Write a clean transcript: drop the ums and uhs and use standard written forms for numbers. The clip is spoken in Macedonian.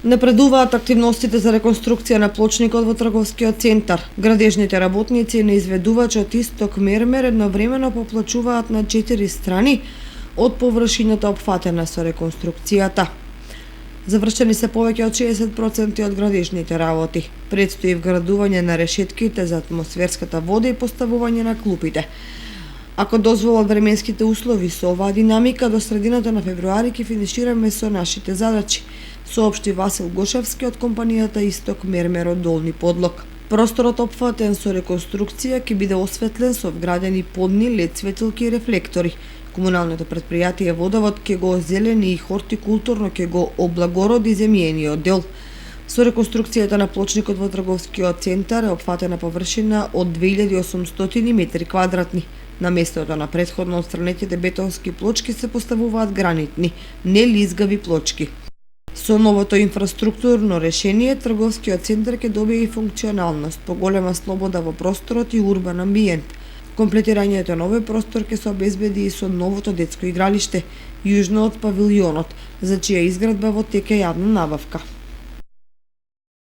Напредуваат активностите за реконструкција на плочникот во трговскиот центар. Градежните работници на изведувачот Исток Мермер едновремено поплачуваат на 4 страни од површината опфатена со реконструкцијата. Завршени се повеќе од 60% од градежните работи. Предстои вградување на решетките за атмосферската вода и поставување на клупите. Ако дозволат временските услови со оваа динамика, до средината на февруари ќе финишираме со нашите задачи, соопшти Васил Гошевски од компанијата Исток Мермер од Долни Подлог. Просторот опфатен со реконструкција ќе биде осветлен со вградени подни лед светилки и рефлектори. Комуналното претпријатие Водовод ќе го озелени и хортикултурно ќе го облагороди земјениот дел. Со реконструкцијата на плочникот во трговскиот центар е опфатена површина од 2800 метри квадратни. На местото на претходно отстранетите бетонски плочки се поставуваат гранитни, нелизгави плочки. Со новото инфраструктурно решение, трговскиот центар ќе добие и функционалност, поголема слобода во просторот и урбан амбиент. Комплетирањето на овој простор ќе се обезбеди и со новото детско игралиште, јужно од павилјонот, за чија изградба во тек е јавна набавка.